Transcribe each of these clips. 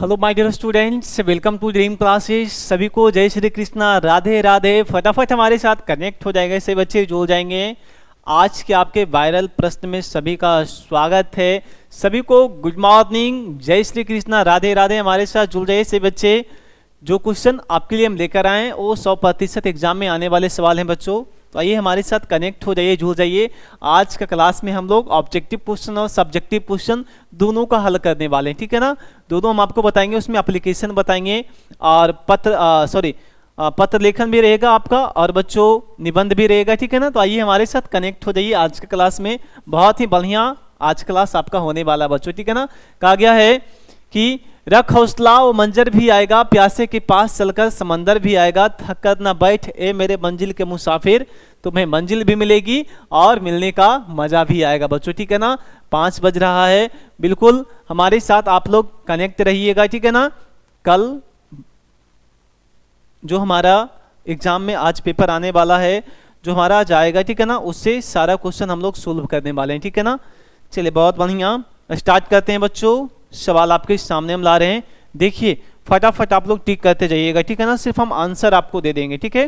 Hello my dear students, welcome to Dream Classes. सभी को जय श्री कृष्णा, राधे राधे। फटाफट हमारे साथ कनेक्ट हो जाएंगे, से बच्चे जुड़ जाएंगे। आज के आपके वायरल प्रश्न में सभी का स्वागत है। सभी को गुड मॉर्निंग, जय श्री कृष्णा, राधे राधे। हमारे साथ जुड़ जाइए से बच्चे। जो क्वेश्चन आपके लिए हम लेकर आए हैं वो 100% एग्जाम में आने वाले सवाल हैं बच्चों। तो आइए हमारे साथ कनेक्ट हो जाइए, जुड़ जाइए। आज का क्लास में हम लोग ऑब्जेक्टिव क्वेश्चन और सब्जेक्टिव क्वेश्चन दोनों का हल करने वाले हैं, ठीक है ना। दोनों हम आपको बताएंगे, उसमें एप्लीकेशन बताएंगे और पत्र लेखन भी रहेगा आपका, और बच्चों निबंध भी रहेगा, ठीक है ना। तो आइए हमारे साथ कनेक्ट हो जाइए। आज के क्लास में बहुत ही बढ़िया आज क्लास आपका होने वाला बच्चों, ठीक है ना। कहा गया है कि रख हौसला वो मंजर भी आएगा, प्यासे के पास चलकर समंदर भी आएगा, थक कर ना बैठ ए मेरे मंजिल के मुसाफिर, तुम्हें मंजिल भी मिलेगी और मिलने का मजा भी आएगा बच्चों, ठीक है ना। 5 बज रहा है, बिल्कुल हमारे साथ आप लोग कनेक्ट रहिएगा, ठीक है ना। कल जो हमारा एग्जाम में आज पेपर आने वाला है, जो हमारा आज आएगा, ठीक है ना, उससे सारा क्वेश्चन हम लोग सोल्व करने वाले हैं, ठीक है ना। चलिए बहुत बढ़िया, स्टार्ट करते हैं बच्चों। सवाल आपके सामने हम ला रहे हैं, देखिए फटाफट आप लोग टिक करते जाइएगा, ठीक है ना। सिर्फ हम आंसर आपको दे देंगे, ठीक है।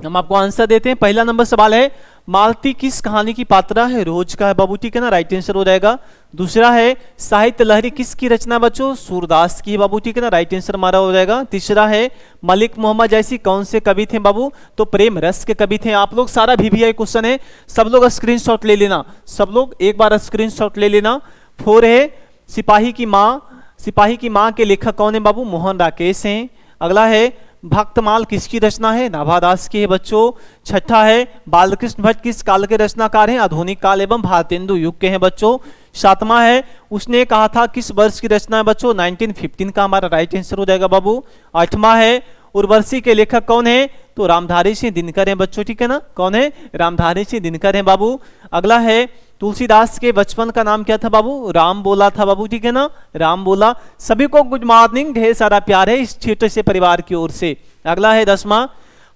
हम आपको आंसर देते हैं। पहला नंबर सवाल है, मालती किस कहानी की पात्रा है? रोज का है बाबू, ठीक है ना, राइट आंसर हो जाएगा। दूसरा है, साहित्य लहरी किसकी रचना बच्चों? सूरदास की बाबू, ठीक है ना, राइट आंसर हमारा हो जाएगा। तीसरा है, मलिक मोहम्मद जैसी कौन से कवि थे बाबू? तो प्रेम रस के कवि थे। आप लोग सारा VVI क्वेश्चन है, सब लोग स्क्रीनशॉट ले लेना, सब लोग एक बार स्क्रीनशॉट ले लेना। 4 है, सिपाही की माँ के लेखक कौन है बाबू? मोहन राकेश हैं। अगला है, भक्तमाल किसकी रचना है? नाभादास की है बच्चों। छठा है, बालकृष्ण भट्ट किस काल के रचनाकार हैं? आधुनिक काल एवं भारतेंदु युग के हैं बच्चों। सातवां है, उसने कहा था किस वर्ष की रचना है बच्चों? 1915 का हमारा राइट आंसर हो जाएगा बाबू। 8वां है, उर्वशी के लेखक कौन है? तो रामधारी सिंह दिनकर हैं बच्चों, ठीक है ना। कौन है? रामधारी सिंह दिनकर हैं बाबू। अगला है, तुलसीदास के बचपन का नाम क्या था बाबू? राम बोला था बाबू, ठीक है ना, राम बोला। सभी को गुड मॉर्निंग, ढेर सारा प्यार है इस छोटे से परिवार की ओर से। अगला है 10वां,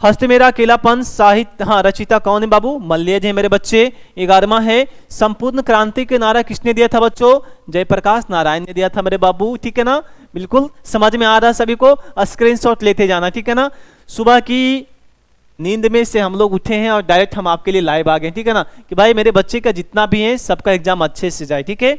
हस्त मेरा अकेलापन साहित्य रचिता कौन है बाबू? मल्यज है मेरे बच्चे। 11वां है, संपूर्ण क्रांति के नारा किसने दिया था बच्चों? जयप्रकाश नारायण ने दिया था मेरे बाबू, ठीक है ना। बिल्कुल समझ में आ रहा सभी को, स्क्रीनशॉट लेते जाना, ठीक है ना। सुबह की नींद में से हम लोग उठे हैं और डायरेक्ट हम आपके लिए लाइव आ गए, ठीक है ना, कि भाई मेरे बच्चे का जितना भी है सबका एग्जाम अच्छे से जाए, ठीक है।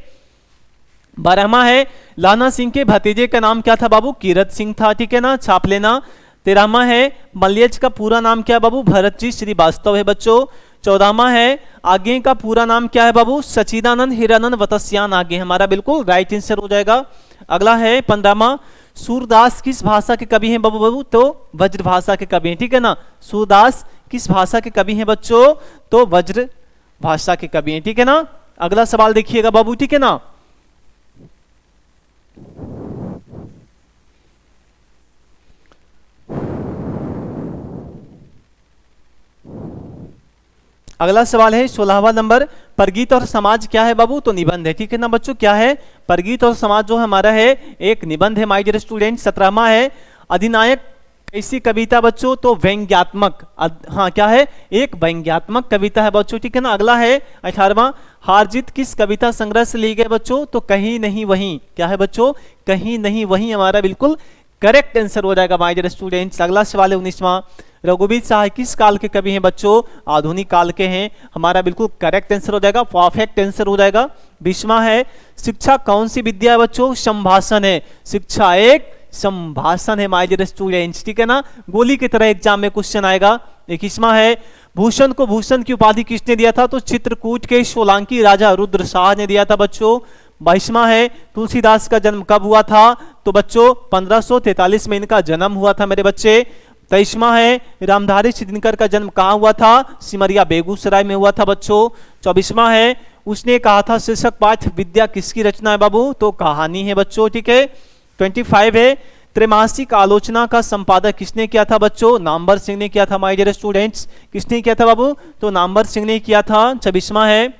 12वां है, लाना सिंह के भतीजे का नाम क्या था बाबू? कीरत सिंह था, ठीक है ना, छाप लेना। 13वां है, मल्यज का पूरा नाम क्या है बाबू? भरत जी श्रीवास्तव है बच्चों। 14वां है, आगे का पूरा नाम क्या है बाबू? सचिदानंद हिरानंद वतस्यान आगे, हमारा बिल्कुल राइट आंसर हो जाएगा। अगला है 15वां, सूरदास किस भाषा के कवि हैं बाबू? तो वज्र भाषा के कवि हैं, ठीक है ना। सूरदास किस भाषा के कवि हैं बच्चों? तो वज्र भाषा के कवि हैं, ठीक है ना। अगला सवाल देखिएगा बाबू, ठीक है ना। अगला सवाल है 16वां नंबर, परगीत और समाज क्या है बाबू? तो निबंध है, ठीक है ना बच्चों। क्या है? परगीत और समाज जो है हमारा है एक निबंध है माय डियर स्टूडेंट। 17वां है, अधिनायक कैसी कविता बच्चों? तो व्यंग्यात्मक, क्या है? एक व्यंग्यात्मक कविता है बच्चों, ठीक है ना। अगला है 18वां, हार जीत किस कविता संग्रह से ली गई बच्चों? तो कहीं नहीं वहीं, क्या है बच्चों? कहीं नहीं वहीं, हमारा बिल्कुल करेक्ट आंसर हो जाएगा माय डियर स्टूडेंट्स। अगला सवाल है 19वां, रघुवीर शाह किस काल के कवि हैं बच्चों? आधुनिक काल के हैं, हमारा बिल्कुल करेक्ट आंसर हो जाएगा, परफेक्ट आंसर हो जाएगा। 20वां है, शिक्षा कौन सी विद्या है बच्चों? संभाषण है, शिक्षा एक संभाषण है माय डियर स्टूडेंट्स, ठीक है ना। गोली की तरह एग्जाम में क्वेश्चन आएगा। 21वां है, भूषण को भूषण की उपाधि किसने दिया था? तो चित्रकूट के सोलंकी राजा रुद्र शाह ने दिया था बच्चों। 22वां है, तुलसीदास का जन्म कब हुआ था? तो बच्चों 1543 में इनका जन्म हुआ था मेरे बच्चे। 23वां है, रामधारी सिंह दिनकर का जन्म कहाँ हुआ था? सिमरिया बेगूसराय में हुआ था बच्चों। 24वां है, उसने कहा था शीर्षक पाठ विद्या किसकी रचना है बाबू? तो कहानी है बच्चों, ठीक है। 25 है, त्रैमासिक आलोचना का संपादक किसने किया था बच्चों? नामवर सिंह ने किया था माय डियर स्टूडेंट्स। किसने किया था बाबू? तो नामवर सिंह ने किया था। 26वां है,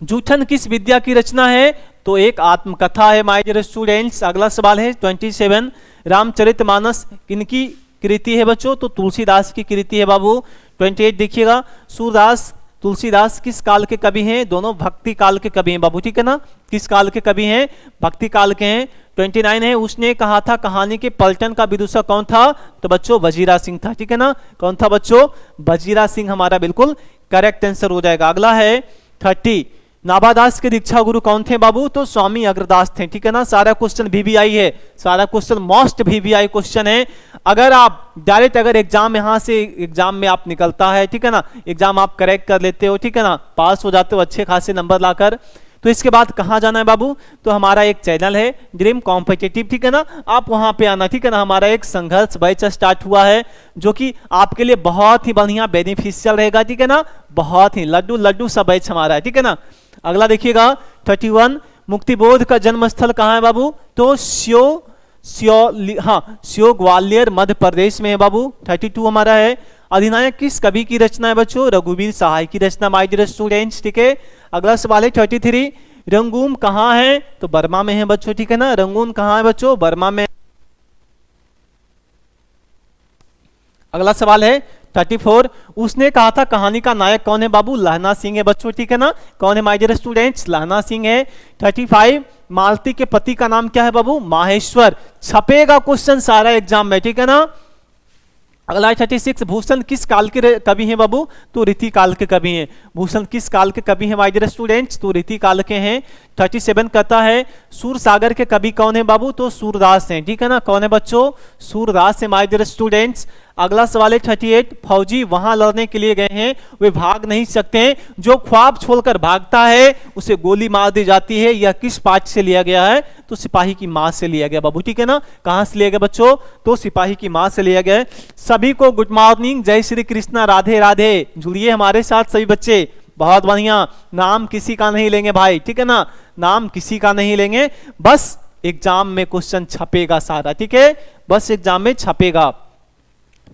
जूठन किस विद्या की रचना है? तो एक आत्मकथा है माय डियर स्टूडेंट्स। अगला सवाल है 27, रामचरितमानस किनकी कृति है बच्चों? तो तुलसीदास की कृति है बाबू। 28 देखिएगा, सूरदास तुलसीदास किस काल के कवि हैं? दोनों भक्ति काल के कवि हैं बाबू, ठीक है ना। किस काल के कवि हैं? भक्ति काल के हैं। 29 है, उसने कहा था कहानी के पलटन का विदूषक कौन था? तो बच्चों वजीरा सिंह था, ठीक है ना। कौन था बच्चों? वजीरा सिंह हमारा बिल्कुल करेक्ट आंसर हो जाएगा। अगला है 30, नाभादास के दीक्षा गुरु कौन थे बाबू? तो स्वामी अग्रदास थे, ठीक है ना। सारा क्वेश्चन VVI है, सारा क्वेश्चन मोस्ट VVI क्वेश्चन है। अगर आप डायरेक्ट अगर एग्जाम यहाँ से एग्जाम में आप निकलता है, ठीक है ना, एग्जाम आप करेक्ट कर लेते हो, ठीक है ना, पास हो जाते हो अच्छे खासे नंबर लाकर, तो इसके बाद कहाँ जाना है बाबू? तो हमारा एक चैनल है ड्रीम कॉम्पिटिटिव, ठीक है ना, आप वहां पे आना, ठीक है ना। हमारा एक संघर्ष बैच स्टार्ट हुआ है जो कि आपके लिए बहुत ही बढ़िया बेनिफिशियल रहेगा, ठीक है ना। बहुत ही लड्डू लड्डू सा बैच हमारा है, ठीक है ना। अगला देखिएगा 31, मुक्तिबोध का जन्म स्थल कहाँ है बाबू? तो श्यो ग्वालियर मध्य प्रदेश में है बाबू। 32 हमारा है, अधिनायक किस कवि की रचना है बच्चों? रघुवीर सहाय की रचना, माय डियर स्टूडेंट्स, ठीक है। अगला सवाल है 33, रंगून कहाँ है? तो बर्मा में है बच्चों, ठीक है ना। रंगून कहाँ है बच्चों? बर्मा में। अगला सवाल है 34, उसने कहा था कहानी का नायक कौन है बाबू? लहना सिंह है बच्चों, ठीक है ना। कौन है माय डियर स्टूडेंट्स? लहना सिंह है। 35, मालती के पति का नाम क्या है बाबू? माहेश्वर। छपेगा क्वेश्चन सारा एग्जाम में, ठीक है ना। अगला 36, भूषण किस काल के कवि हैं बाबू? तो रीति काल के कवि हैं। भूषण किस काल के कवि हैं माय डियर स्टूडेंट्स? तो रीति काल के हैं। 37 कहता है सूरसागर के कवि कौन है बाबू? तो सूरदास हैं, ठीक है ना। कौन है बच्चों? सूरदास है माय डियर स्टूडेंट्स। अगला सवाल है 38, फौजी वहां लड़ने के लिए गए हैं, वे भाग नहीं सकते हैं, जो ख्वाब छोड़कर भागता है उसे गोली मार दी जाती है। यह किस पाठ से लिया गया है? तो सिपाही की मां से लिया गया बाबू, ठीक है ना। कहां से लिया गया बच्चों? तो सिपाही की मां से लिया गया है। सभी को गुड मॉर्निंग, जय श्री कृष्णा, राधे राधे। जुड़िए हमारे साथ सभी बच्चे, बहुत बढ़िया। नाम किसी का नहीं लेंगे भाई, ठीक है ना, नाम किसी का नहीं लेंगे, बस एग्जाम में क्वेश्चन छपेगा सारा, ठीक है, बस एग्जाम में छपेगा।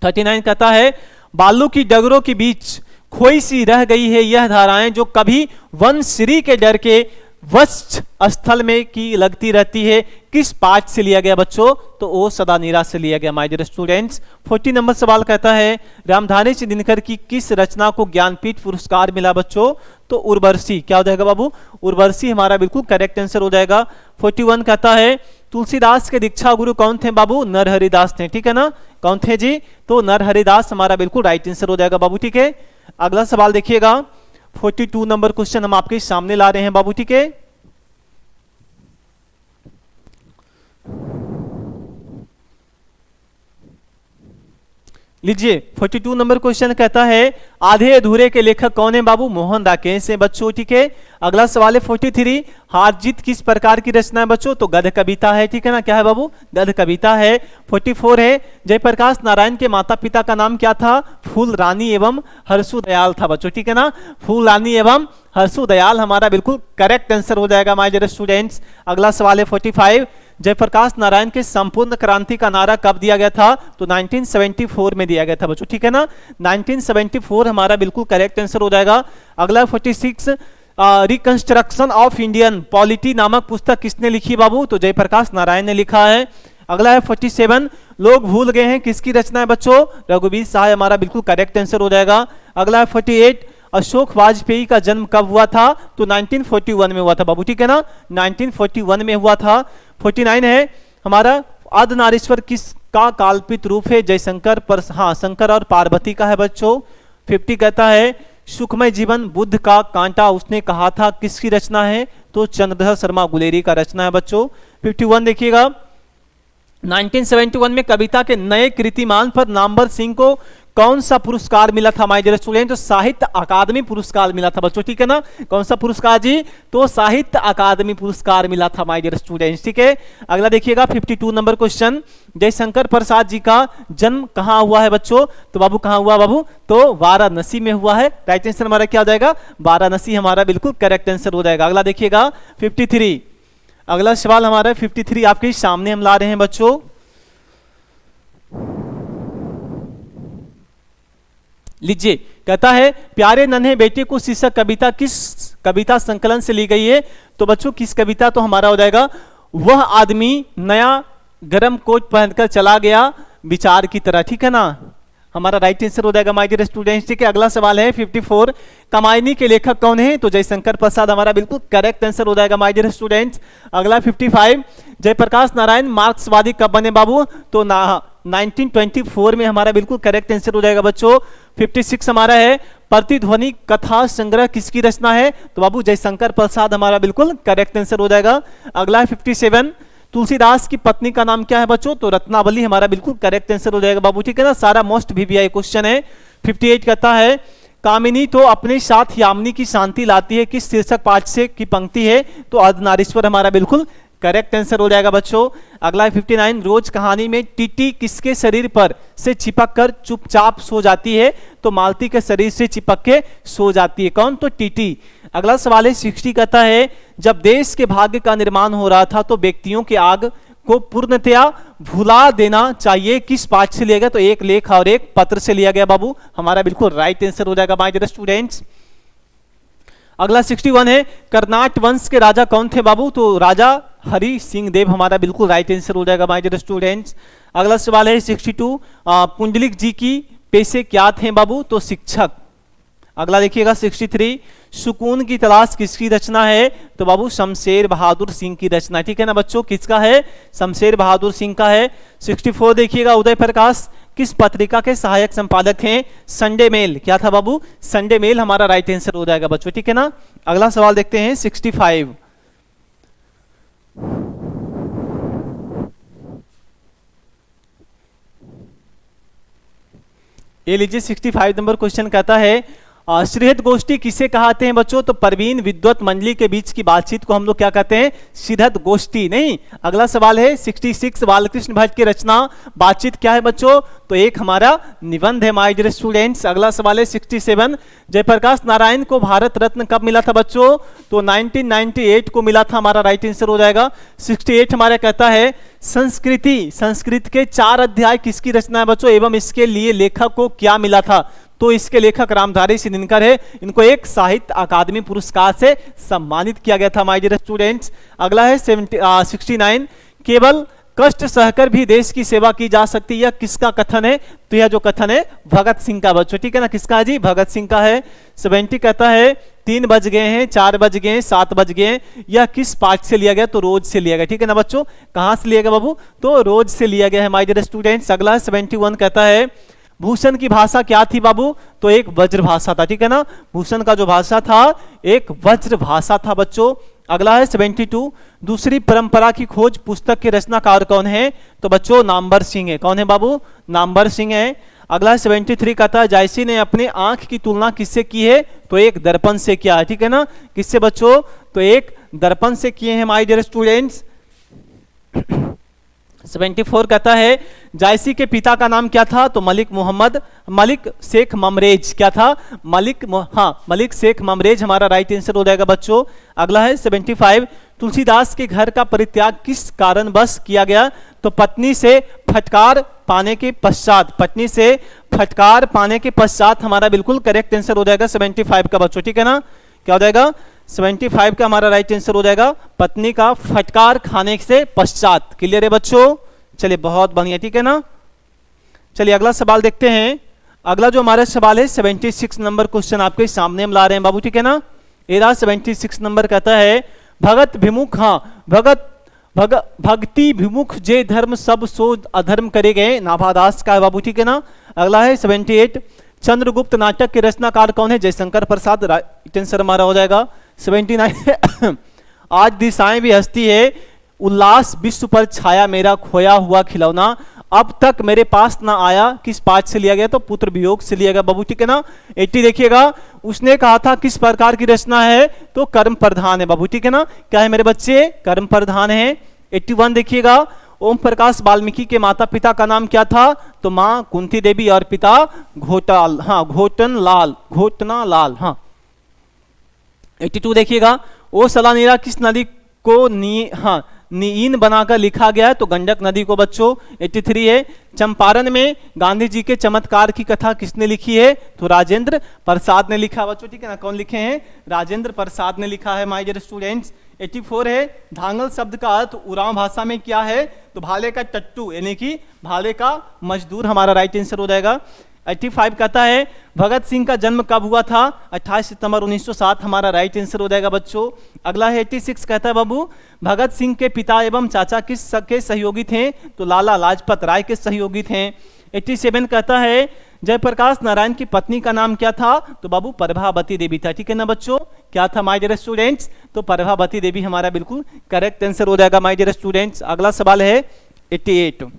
39 कहता है बालू की डगरों के बीच खोई सी रह गई है यह धाराएं, जो कभी वनश्री के डर के वत्स स्थल में की लगती रहती है। किस पाठ से लिया गया बच्चों? तो ओ सदा नीरा से लिया गया माय डियर स्टूडेंट्स। 40 नंबर सवाल कहता है रामधारी सिंह दिनकर की किस रचना को ज्ञानपीठ पुरस्कार मिला बच्चों? तो उर्वशी। क्या हो जाएगा बाबू? उर्वशी हमारा बिल्कुल करेक्ट आंसर हो जाएगा। 41 कहता है तुलसीदास के दीक्षा गुरु कौन थे बाबू? नरहरिदास थे, ठीक है ना। कौन थे जी? तो नरहरिदास हमारा बिल्कुल राइट आंसर हो जाएगा बाबू, ठीक है। अगला सवाल देखिएगा 42 नंबर क्वेश्चन हम आपके सामने ला रहे हैं बाबू, ठीक है। लीजिए 42 नंबर क्वेश्चन कहता है आधे अधूरे के लेखक कौन है बाबू? मोहन राकेश है बच्चों, ठीक है। अगला सवाल है 43, हार जीत किस प्रकार की रचना है बच्चों? तो गद्य कविता है, ठीक है ना। क्या है बाबू? गद्य कविता है। 44 है जयप्रकाश नारायण के माता पिता का नाम क्या था? फूल रानी एवं हर्षु दयाल था बच्चों, ठीक है ना। फूल रानी एवं हर्षु दयाल हमारा बिल्कुल करेक्ट आंसर हो जाएगा माय डियर स्टूडेंट्स। अगला सवाल है 45, जयप्रकाश नारायण के संपूर्ण क्रांति का नारा कब दिया गया था? तो 1974 में दिया गया था बच्चों, ठीक है ना। 1974 हमारा बिल्कुल करेक्ट आंसर हो जाएगा। अगला 46, रिकंस्ट्रक्शन ऑफ इंडियन पॉलिटी नामक पुस्तक किसने लिखी बाबू? तो जयप्रकाश नारायण ने लिखा है। अगला है 47, लोग भूल गए हैं किसकी रचना है बच्चों? रघुवीर सहाय हमारा बिल्कुल करेक्ट आंसर हो जाएगा। अगला है 48, अशोक वाजपेयी का जन्म कब हुआ था? तो 1941 में हुआ था बाबू, ठीक है ना। 1941 में हुआ था। 49 है हमारा अर्धनारीश्वर किसका काल्पित रूप है? जयशंकर पर, हाँ, शंकर और पार्वती का है बच्चों। 50 कहता है सुखमय जीवन बुद्ध का कांटा उसने कहा था किसकी रचना है? तो चंद्रधर शर्मा गुलेरी का रचना है बच्चों। 51 देखिएगा 1971 में कविता के नए कीर्तिमान पर नामवर सिंह को कौन सा पुरस्कार मिला था माय डियर स्टूडेंट? तो साहित्य अकादमी पुरस्कार मिला था बच्चों, ठीक है ना। कौन सा पुरस्कार जी? तो साहित्य अकादमी पुरस्कार मिला था माय डियर स्टूडेंट्स, ठीक है। अगला देखिएगा 52 नंबर क्वेश्चन, जयशंकर प्रसाद जी का जन्म कहाँ हुआ है बच्चों? तो बाबू कहाँ हुआ बाबू? तो वाराणसी में हुआ है। राइट आंसर हमारा क्या हो जाएगा? वाराणसी हमारा बिल्कुल करेक्ट आंसर हो जाएगा। अगला देखिएगा 53, अगला सवाल हमारा 53 आपके सामने हम ला रहे हैं बच्चों। लीजिए कहता है प्यारे नन्हे बेटे को शीर्षक कविता किस कविता संकलन से ली गई है? तो बच्चों किस कविता? तो हमारा हो जाएगा वह आदमी नया गरम कोट पहनकर चला गया विचार की तरह, ठीक है ना। हमारा राइट आंसर हो जाएगा माय डियर स्टूडेंट्स। ठीक है, अगला सवाल है 54, कामायनी के लेखक कौन है? तो जयशंकर प्रसाद हमारा बिल्कुल करेक्ट आंसर हो जाएगा माय डियर स्टूडेंट्स। अगला 55, जयप्रकाश नारायण मार्क्सवादी कब बने बाबू? तो 1924 में हमारा बिल्कुल करेक्ट आंसर हो जाएगा बच्चों। 56 हमारा है, प्रतिध्वनि कथा संग्रह किसकी रचना है? तो बाबू जयशंकर प्रसाद हमारा बिल्कुल करेक्ट आंसर हो जाएगा। अगला है 57, तुलसीदास की पत्नी का नाम क्या है बच्चों? तो रत्नावली हमारा बिल्कुल करेक्ट आंसर हो जाएगा बाबू। ठीक है ना, सारा मोस्ट VVI क्वेश्चन है। 58 कहता है, कामिनी तो अपने साथ यामिनी की शांति लाती है, किस शीर्षक पाठ से की पंक्ति है? तो अर्धनारीश्वर हमारा बिल्कुल करेक्ट आंसर हो जाएगा बच्चों। अगला है 59, रोज कहानी में टीटी किसके शरीर पर से चिपक कर चुपचाप सो जाती है? तो मालती के शरीर से चिपक के सो जाती है। कौन? तो टीटी। अगला सवाल है 60 कहता है, जब देश के भाग्य का निर्माण हो रहा था तो व्यक्तियों के आग को पूर्णतया भुला देना चाहिए, किस पाठ से लिया गया? तो एक लेख और एक पत्र से लिया गया बाबू, हमारा बिल्कुल राइट आंसर हो जाएगा माय डियर स्टूडेंट्स। अगला 61 है, कर्नाट वंश के राजा कौन थे बाबू? तो राजा हरि सिंह देव हमारा बिल्कुल राइट आंसर हो जाएगा माय डियर स्टूडेंट्स। अगला सवाल है 62, पुंडलिक जी की पेशे क्या थे बाबू? तो शिक्षक। अगला देखिएगा 63, सुकून की तलाश किसकी रचना है? तो बाबू शमशेर बहादुर सिंह की रचना। ठीक है ना बच्चों, किसका है? शमशेर बहादुर सिंह का है। 64 देखिएगा, उदय प्रकाश किस पत्रिका के सहायक संपादक हैं? Sunday Mail. क्या था बाबू? संडे मेल हमारा राइट आंसर हो जाएगा बच्चों। ठीक है ना, अगला सवाल देखते हैं 65, ये लीजिए 65 नंबर क्वेश्चन कहता है, श्रीहद गोष्ठी किसे कहते हैं बच्चों? तो प्रवीण विद्वत मंडली के बीच की बातचीत को हम लोग क्या कहते हैं? श्रीहद गोष्ठी। नहीं, अगला सवाल है 66, बालकृष्ण भट्ट की रचना बातचीत क्या है बच्चों? तो एक हमारा निबंध है माय डियर स्टूडेंट्स। अगला सवाल है 67, जयप्रकाश नारायण को भारत रत्न कब मिला था बच्चों? तो 1998 को मिला था, हमारा राइट आंसर हो जाएगा। 68 हमारा कहता है, संस्कृत के 4 अध्याय किसकी रचना है बच्चों एवं इसके लिए लेखक को क्या मिला था? तो इसके लेखक रामधारी सिंह है, इनको एक साहित्य अकादमी पुरस्कार से सम्मानित किया गया था माय डियर स्टूडेंट्स। अगला है 69, केवल कष्ट सहकर भी देश की सेवा की जा सकती है, यह किसका कथन है? तो यह जो कथन है भगत सिंह का बच्चों। ठीक है ना, किसका है जी? भगत सिंह का है। 70 कहता है, 3 बज गए हैं, 4 बज गए हैं, 7 बज गए हैं, यह किस पाठ से लिया गया? तो रोज से लिया गया। ठीक है ना बच्चों, कहां से लिया गया बाबू? तो रोज से लिया गया है माय डियर स्टूडेंट्स। अगला 71 कहता है, भूषण की भाषा क्या थी बाबू? तो एक वज्र भाषा था। ठीक है ना, भूषण का जो भाषा था एक वज्र भाषा था बच्चों। अगला है 72, दूसरी परंपरा की खोज पुस्तक के रचनाकार कौन है? तो बच्चों नामवर सिंह है। कौन है बाबू? नामवर सिंह है। अगला है 73 कहता है, जायसी ने अपने आंख की तुलना किससे की है? तो एक दर्पण से किया है। ठीक है ना, किससे बच्चों? तो एक दर्पण से किए हैं माय डियर स्टूडेंट्स। 74 कहता है, जायसी के पिता का नाम क्या था? तो मलिक शेख ममरेज। क्या था? मलिक शेख ममरेज हमारा राइट आंसर हो जाएगा बच्चों। अगला है 75, तुलसीदास के घर का परित्याग किस कारणवश किया गया? तो पत्नी से फटकार पाने के पश्चात हमारा बिल्कुल करेक्ट आंसर हो जाएगा 75 का बच्चों। ठीक है ना, क्या हो जाएगा? 75 का हमारा राइट आंसर हो जाएगा पत्नी का फटकार खाने से पश्चात। क्लियर है बच्चों? चलिए बहुत बढ़िया। ठीक है ना, चलिए अगला सवाल देखते हैं। अगला जो हमारा सवाल है 76 नंबर क्वेश्चन आपके सामने हम ला रहे हैं बाबू। ठीक है ना, ये रहा 76 नंबर कहता है, भगत विमुख भक्ति विमुख जे धर्म सब सो अधर्म करे गए, नाभादास का है बाबू। ठीक है ना, अगला है 78, चंद्रगुप्त नाटक के रचनाकार कौन है? जयशंकर प्रसाद। राइट आंसर हमारा हो जाएगा 79। आज दिशाएं भी हंसती है, उल्लास विश्व पर छाया मेरा खोया हुआ खिलौना, अब तक मेरे पास ना आया, किस पाठ से लिया गया? तो पुत्र वियोग से लिया गया बाबू। ठीक है ना, 80 देखिएगा, उसने कहा था किस प्रकार की रचना है? तो कर्म प्रधान है बाबू। ठीक है ना, क्या है मेरे बच्चे? कर्म प्रधान है। 81 देखिएगा, ओम प्रकाश वाल्मीकि के माता पिता का नाम क्या था? तो माँ कुंती देवी और पिता घोटना लाल। 82 देखिएगा, ओ सलानीरा किस नदी को नीन बनाकर लिखा गया है? तो गंडक नदी को बच्चों। 83 है, चंपारण में गांधी जी के चमत्कार की कथा किसने लिखी है? तो राजेंद्र प्रसाद ने लिखा बच्चों। ठीक है ना, कौन लिखे हैं? राजेंद्र प्रसाद ने लिखा है माय डियर स्टूडेंट्स। 84 है, धांगल शब्द का अर्थ उरांव भाषा में क्या है? तो भाले का टट्टू यानी कि भाले का मजदूर हमारा राइट आंसर हो जाएगा। 85 कहता है भगत सिंह का जन्म कब हुआ था? 28 सितंबर 1907 हमारा राइट आंसर हो जाएगा बच्चों। अगला है 86 कहता है बाबू भगत सिंह के पिता एवं चाचा किस के सहयोगी थे? तो लाला लाजपत राय के सहयोगी थे। 87 कहता है जयप्रकाश नारायण की पत्नी का नाम क्या था? तो बाबू प्रभावती देवी था। ठीक है ना बच्चों, क्या था माय डियर स्टूडेंट्स? तो प्रभावती देवी हमारा बिल्कुल करेक्ट आंसर हो जाएगा माय डियर स्टूडेंट्स। अगला सवाल है 88।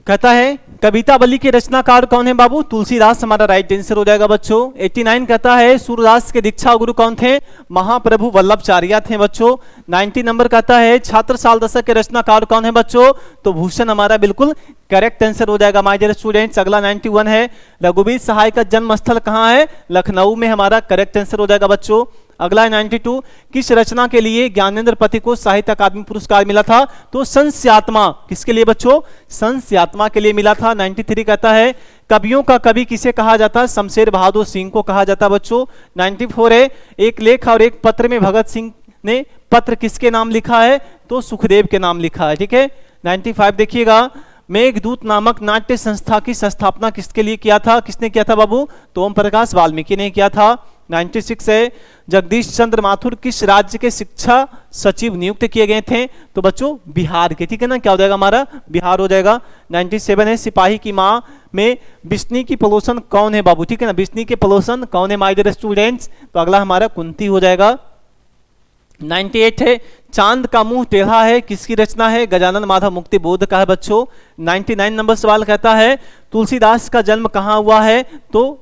कहता है कवितावली के रचनाकार कौन है बाबू? तुलसीदास हमारा राइट आंसर हो जाएगा बच्चों। 89 कहता है सूरदास के दीक्षा गुरु कौन थे? महाप्रभु वल्लभाचार्य थे बच्चों। 90 नंबर कहता है छात्र साल दशक के रचनाकार कौन है बच्चों? तो भूषण हमारा बिल्कुल करेक्ट आंसर हो जाएगा माय डियर स्टूडेंट्स। अगला 91 है रघुवीर सहाय का जन्म स्थल कहाँ है? लखनऊ में हमारा करेक्ट आंसर हो जाएगा बच्चों। अगला है 92 किस रचना के लिए ज्ञानेंद्र पति को साहित्य अकादमी पुरस्कार मिला था? तो संस्यात्मा। किसके लिए बच्चों? संस्यात्मा के लिए मिला था। 93 कहता है कवियों का कवि किसे कहा जाता है? शमशेर बहादुर सिंह को कहा जाता है बच्चों। 94 है एक लेख और एक पत्र में भगत सिंह ने पत्र किसके नाम लिखा है? तो सुखदेव के नाम लिखा है। ठीक है। 95 देखिएगा मेघदूत नामक नाट्य संस्था की स्थापना किसके लिए किया था? किसने किया था बाबू? तो ओम प्रकाश वाल्मीकि ने किया था। 96 है जगदीश चंद्र माथुर किस राज्य के शिक्षा सचिव नियुक्त किए गए थे? तो बच्चों बिहार के। ठीक है ना, क्या हो जाएगा हमारा? बिहार हो जाएगा। 97 है सिपाही की माँ में बिस्नी की पलोसन कौन है बाबू? ठीक है ना, बिस्नी के पलोसन कौन है माय डियर स्टूडेंट्स? तो अगला हमारा कुंती हो जाएगा। 98 है चांद का मुंह टेढ़ा है किसकी रचना है? गजानन माधव मुक्ति बोध का है बच्चों। 99 नंबर सवाल कहता है तुलसीदास का जन्म कहाँ हुआ है? तो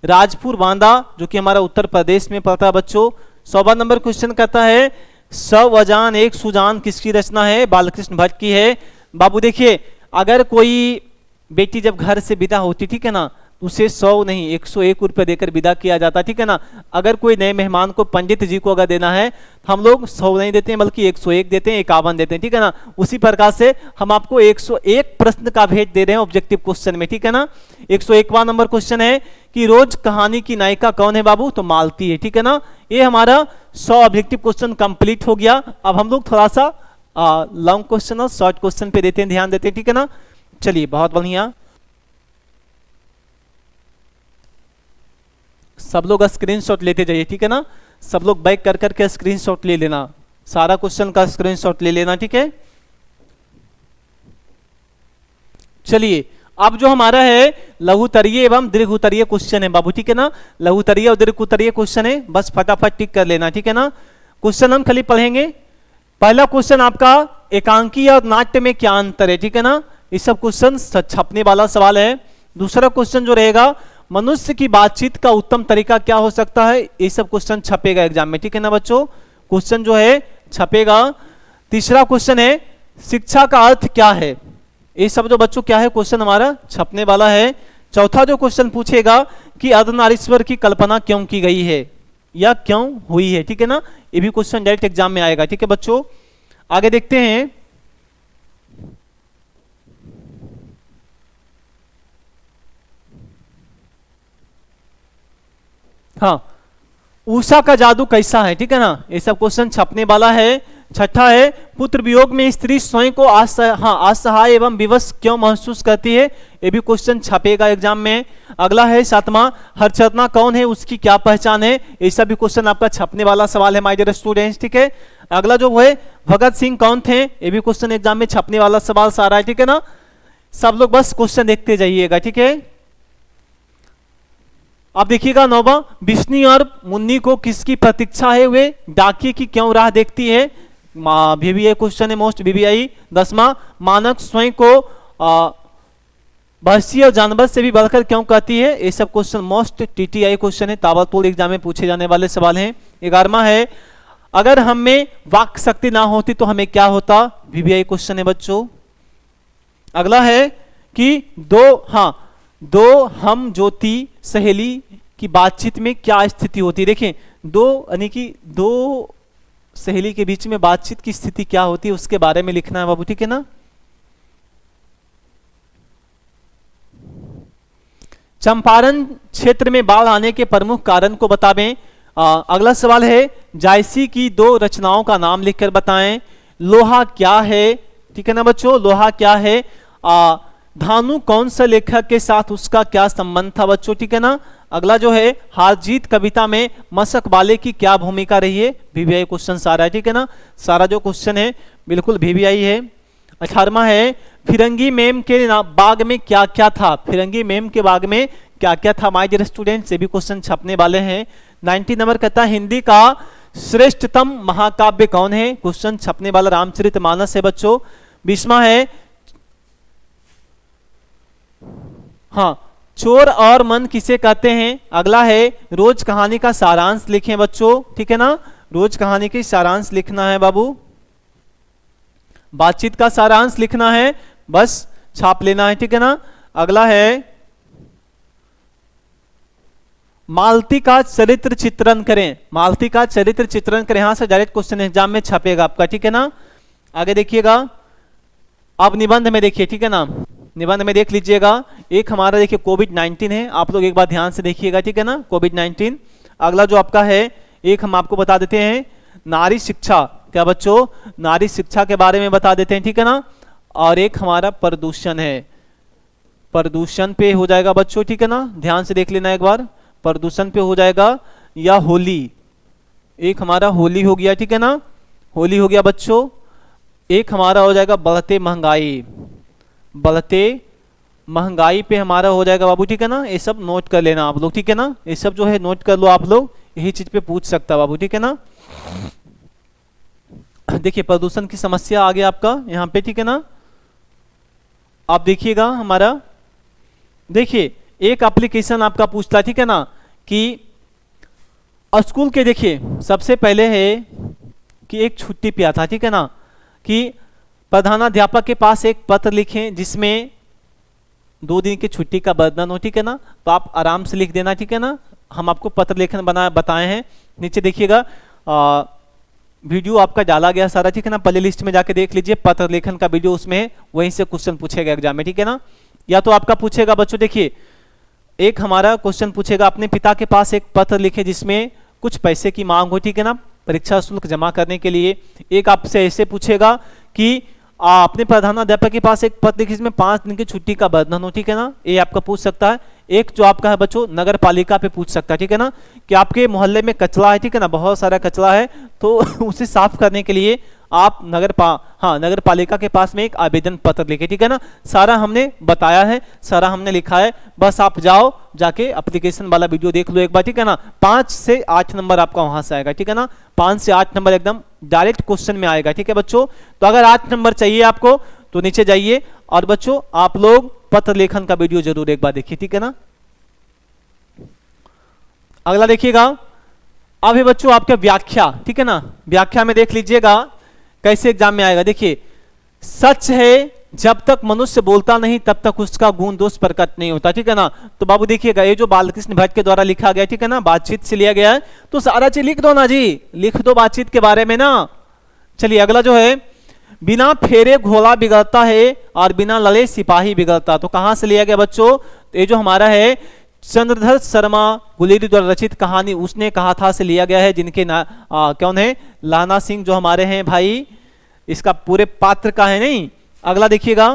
राजपुर बांदा जो कि हमारा उत्तर प्रदेश में पड़ता है बच्चों। 100वां नंबर क्वेश्चन कहता है सवजान एक सुजान किसकी रचना है? बालकृष्ण भट्ट की है। बाबू देखिए अगर कोई बेटी जब घर से विदा होती, ठीक है ना, उसे 100 नहीं 101 रुपये देकर विदा किया जाता। ठीक है ना, अगर कोई नए मेहमान को पंडित जी को अगर देना है तो हम लोग 100 नहीं देते हैं बल्कि 101 देते हैं, 51 देते हैं। ठीक है ना, उसी प्रकार से हम आपको 101 प्रश्न का भेद दे रहे हैं ऑब्जेक्टिव क्वेश्चन में। ठीक है ना। 101वां नंबर क्वेश्चन है कि रोज कहानी की नायिका कौन है बाबू? तो मालती है। ठीक है ना, ये हमारा 100 ऑब्जेक्टिव क्वेश्चन कंप्लीट हो गया। अब हम लोग थोड़ा सा लॉन्ग क्वेश्चन और शॉर्ट क्वेश्चन पे देते हैं, ध्यान देते हैं। ठीक है ना, चलिए बहुत बढ़िया। सब लोग स्क्रीनशॉट लेते जाइए। ठीक है ना, सब लोग बैक कर करके स्क्रीनशॉट ले लेना, सारा क्वेश्चन का स्क्रीनशॉट ले लेना। ठीक है, चलिए अब जो हमारा है लघुतरीय एवं दीर्घ उत्तरीय क्वेश्चन है बाबू। ठीक है ना, लघुतरीय और दीर्घ उत्तरीय क्वेश्चन है, बस फटाफट टिक कर लेना। ठीक है ना, क्वेश्चन हम खाली पढ़ेंगे। पहला क्वेश्चन आपका एकांकी और नाट्य में क्या अंतर है? ठीक है ना, ये सब क्वेश्चन छपने वाला सवाल है। दूसरा क्वेश्चन जो रहेगा मनुष्य की बातचीत का उत्तम तरीका क्या हो सकता है? ये सब क्वेश्चन छपेगा एग्जाम में। ठीक है ना बच्चों, क्वेश्चन जो है छपेगा। तीसरा क्वेश्चन है शिक्षा का अर्थ क्या है? ये सब जो बच्चों क्या है क्वेश्चन हमारा छपने वाला है। चौथा जो क्वेश्चन पूछेगा कि अर्धनारीश्वर की कल्पना क्यों की गई है या क्यों हुई है? ठीक है ना, ये भी क्वेश्चन डायरेक्ट एग्जाम में आएगा। ठीक है बच्चों, आगे देखते हैं। हाँ, उषा का जादू कैसा है? ठीक है ना, ये सब क्वेश्चन छपने वाला है। छठा है पुत्र वियोग में स्त्री स्वयं को असहाय एवं विवश क्यों महसूस करती है? ये भी क्वेश्चन छपेगा एग्जाम में। अगला है सातवां हरचरना कौन है, उसकी क्या पहचान है? ये सब भी क्वेश्चन आपका छपने वाला सवाल है माय डियर स्टूडेंट्स। ठीक है, अगला जो है भगत सिंह कौन थे? ये भी क्वेश्चन एग्जाम में छपने वाला सवाल सारा है। ठीक है ना, सब लोग बस क्वेश्चन देखते जाइएगा। ठीक है, अब देखिएगा। 9वां बिस्नी और मुन्नी को किसकी प्रतीक्षा है? वे डाकिये की क्यों राह देखती है? VVI क्वेश्चन है, मोस्ट VVI। 10वां मानक स्वयं को भैंसी और जानवर से भी बढ़कर क्यों कहती है? ये सब क्वेश्चन मोस्ट TTI क्वेश्चन है, ताबड़तोड़ एग्जाम में पूछे जाने वाले सवाल हैं। 11वां है अगर हम में वाक शक्ति ना होती तो हमें क्या होता? VVI क्वेश्चन है बच्चों। अगला है कि दो हम ज्योति सहेली की बातचीत में क्या स्थिति होती है? देखें, दो सहेली के बीच में बातचीत की स्थिति क्या होती है उसके बारे में लिखना है बाबू। ठीक है ना, चंपारण क्षेत्र में बाढ़ आने के प्रमुख कारण को बतावें। अगला सवाल है जायसी की दो रचनाओं का नाम लिखकर बताएं। लोहा क्या है, ठीक है ना बच्चों, लोहा क्या है। धानु कौन सा लेखक के साथ उसका क्या संबंध था बच्चों, ठीक है ना। अगला जो है हार जीत कविता में मशक वाले की क्या भूमिका रही है। VVI क्वेश्चन सारा है, ठीक है ना, सारा जो क्वेश्चन है बिल्कुल VVI है। 18वां है फिरंगी मैम के बाग में क्या क्या था। फिरंगी मैम के बाग में क्या क्या था माय डियर स्टूडेंट्स, ये भी क्वेश्चन छपने वाले हैं। 90 नंबर कहता है हिंदी का श्रेष्ठतम महाकाव्य कौन है। क्वेश्चन छपने वाला रामचरितमानस है बच्चों। 20वां है हाँ चोर और मन किसे कहते हैं। अगला है रोज कहानी का सारांश लिखें बच्चों, ठीक है ना, रोज कहानी की सारांश लिखना है बाबू। बातचीत का सारांश लिखना है, बस छाप लेना है, ठीक है ना। अगला है मालती का चरित्र चित्रण करें। मालती का चरित्र चित्रण करें, यहां से डायरेक्ट क्वेश्चन एग्जाम में छपेगा आपका, ठीक है ना। आगे देखिएगा, अब निबंध में देखिए, ठीक है ना, निबंध में देख लीजिएगा। एक हमारा देखिए कोविड-19 है, आप लोग एक बार ध्यान से देखिएगा, ठीक है ना, कोविड-19। अगला जो आपका है एक हम आपको बता देते हैं नारी शिक्षा, क्या बच्चों, नारी शिक्षा के बारे में बता देते हैं, ठीक है ना। और एक हमारा प्रदूषण है, प्रदूषण पे हो जाएगा बच्चों, ठीक है ना, ध्यान से देख लेना एक बार, प्रदूषण पे हो जाएगा। या होली, एक हमारा होली हो गया, ठीक है ना, होली हो गया बच्चों। एक हमारा हो जाएगा बढ़ते महंगाई, बढ़ते महंगाई पे हमारा हो जाएगा बाबू, ठीक है ना। ये सब नोट कर लेना आप लोग, ठीक है ना, ये सब जो है नोट कर लो आप लोग, यही चीज पे पूछ सकता है बाबू, ठीक है ना। देखिए प्रदूषण की समस्या आ गया आपका यहाँ पे, ठीक है ना। आप देखिएगा हमारा, देखिए एक एप्लीकेशन आपका पूछता है, ठीक है ना, कि स्कूल के देखिए सबसे पहले है कि एक छुट्टी पे आता, ठीक है ना, कि प्रधानाध्यापक के पास एक पत्र लिखें जिसमें 2 दिन की छुट्टी का वर्णन हो, ठीक है ना। तो आप आराम से लिख देना, ठीक है ना, हम आपको पत्र लेखन बताए हैं। नीचे देखिएगा वीडियो आपका डाला गया सारा, ठीक है ना, प्ले लिस्ट में जाके देख लीजिए, पत्र लेखन का वीडियो उसमें है, वहीं से क्वेश्चन पूछेगा एग्जाम में, ठीक है ना। या तो आपका पूछेगा बच्चों, देखिए एक हमारा क्वेश्चन पूछेगा अपने पिता के पास एक पत्र लिखे जिसमें कुछ पैसे की मांग हो, ठीक है ना, परीक्षा शुल्क जमा करने के लिए। एक आपसे ऐसे पूछेगा कि अपने प्रधानाध्यापक के पास एक पत्र लिखे जिसमें 5 दिन की छुट्टी का वर्णन हो, ठीक है ना, ये आपका पूछ सकता है। एक जो आपका है बच्चों नगर पालिका पे पूछ सकता है, ठीक है ना, कि आपके मोहल्ले में कचरा है, ठीक है ना, बहुत सारा कचरा है, तो उसे साफ करने के लिए आप नगर पालिका के पास में एक आवेदन पत्र लिखे, ठीक है ना। सारा हमने बताया है, सारा हमने लिखा है, बस आप जाओ जाके एप्लीकेशन वाला वीडियो देख लो एक बार, ठीक है ना। 5 से 8 नंबर आपका वहां से आएगा, ठीक है ना, 5 से 8 नंबर एकदम डायरेक्ट क्वेश्चन में आएगा, ठीक है बच्चों। तो अगर 8 नंबर चाहिए आपको तो नीचे जाइए और बच्चों आप लोग पत्र लेखन का वीडियो जरूर एक बार देखिए, ठीक है ना। अगला देखिएगा, अभी बच्चों आपका व्याख्या, ठीक है ना, व्याख्या में देख लीजिएगा कैसे एग्जाम में आएगा। देखिए सच है जब तक मनुष्य बोलता नहीं तब तक उसका गुण दोष प्रकट नहीं होता, ठीक है ना। तो बाबू देखिएगा ये जो बालकृष्ण भट्ट के द्वारा लिखा गया, ठीक है ना, बातचीत से लिया गया है, तो सारा चीज लिख दो ना जी, लिख दो बातचीत के बारे में ना। चलिए अगला जो है बिना फेरे घोड़ा बिगड़ता है और बिना लड़े सिपाही बिगड़ता, तो कहां से लिया गया बच्चों, तो ये जो हमारा है चंद्रधर शर्मा गुलेरी द्वारा रचित कहानी उसने कहा था से लिया गया है, जिनके कौन है, लाना सिंह जो हमारे हैं भाई, इसका पूरे पात्र का है नहीं। अगला देखिएगा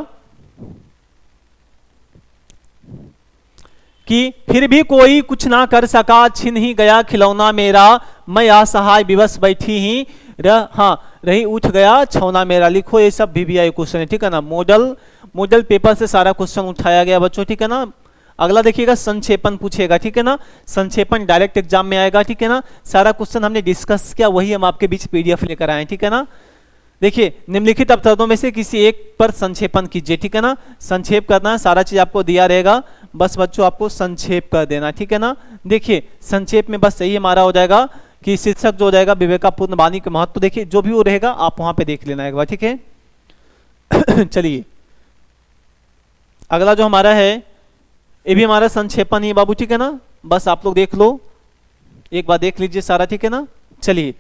कि फिर भी कोई कुछ ना कर सका, छिन ही गया खिलौना मेरा, मैं असहाय विवश बैठी ही रही उठ गया छौना मेरा। लिखो ये सब VVI क्वेश्चन है, ठीक है ना, मॉडल पेपर से सारा क्वेश्चन उठाया गया बच्चों, ठीक है ना। अगला देखिएगा संक्षेपण पूछेगा, ठीक है ना, संक्षेपण डायरेक्ट एग्जाम में आएगा, ठीक है ना। सारा क्वेश्चन हमने डिस्कस किया, वही हम आपके बीच PDF लेकर आए, ठीक है ना। देखिए निम्नलिखित अवतरणों में से किसी एक पर संक्षेपण कीजिए, ठीक है ना, संक्षेप करना है, सारा चीज आपको दिया रहेगा, बस बच्चों आपको संक्षेप कर देना, ठीक है ना। देखिए संक्षेप में बस यही हमारा हो जाएगा कि शीर्षक जो हो जाएगा विवेकापूर्ण वाणी के महत्व, देखिए जो भी वो रहेगा आप वहां पे देख लेना एक बार, ठीक है। चलिए अगला जो हमारा है ये भी हमारा संक्षेपण ही बाबू, ठीक है ना, बस आप लोग देख लो एक बार, देख लीजिए सारा, ठीक है ना। चलिए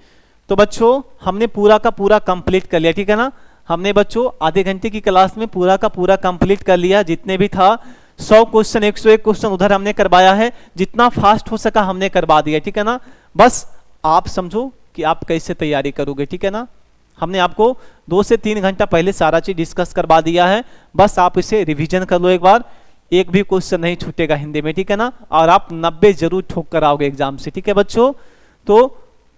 तो बच्चों हमने पूरा का पूरा कंप्लीट कर लिया, ठीक है ना, हमने बच्चों आधे घंटे की क्लास में पूरा का पूरा कंप्लीट कर लिया, जितने भी था 100 क्वेश्चन 101 क्वेश्चन उधर हमने करवाया है, जितना फास्ट हो सका हमने करवा दिया, ठीक है ना। बस आप समझो कि आप कैसे तैयारी करोगे, ठीक है ना। हमने आपको 2 से 3 घंटा पहले सारा चीज डिस्कस करवा दिया है, बस आप इसे रिवीजन कर लो एक बार, एक भी क्वेश्चन नहीं छूटेगा हिंदी में, ठीक है ना। और आप 90 जरूर ठोक कर आओगे एग्जाम से, ठीक है बच्चों। तो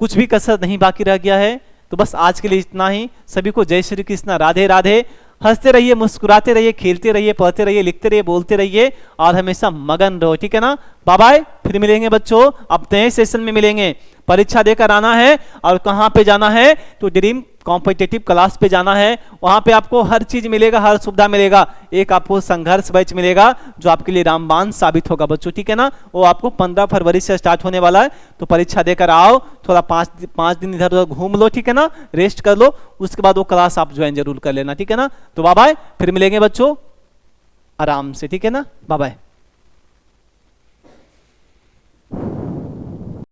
कुछ भी कसर नहीं बाकी रह गया है। तो बस आज के लिए इतना ही। सभी को जय श्री कृष्णा, राधे राधे। हंसते रहिए, मुस्कुराते रहिए, खेलते रहिए, पढ़ते रहिए, लिखते रहिए, बोलते रहिए और हमेशा मगन रहो, ठीक है ना। बाय बाय, फिर मिलेंगे बच्चों, अब नए सेशन में मिलेंगे। परीक्षा देकर आना है और कहाँ पे जाना है, तो ड्रीम कॉम्पिटिटिव क्लास पे जाना है। वहां पे आपको हर चीज मिलेगा, हर सुविधा मिलेगा। एक आपको संघर्ष बैच मिलेगा जो आपके लिए रामबाण साबित होगा बच्चों, ठीक है ना। वो आपको 15 फरवरी से स्टार्ट होने वाला है। तो परीक्षा देकर आओ, थोड़ा 5 दिन इधर उधर घूम लो, ठीक है ना, रेस्ट कर लो, उसके बाद वो क्लास आप ज्वाइन जरूर कर लेना, ठीक है ना। तो बाय बाय, फिर मिलेंगे बच्चों आराम से, ठीक है ना। Bye bye.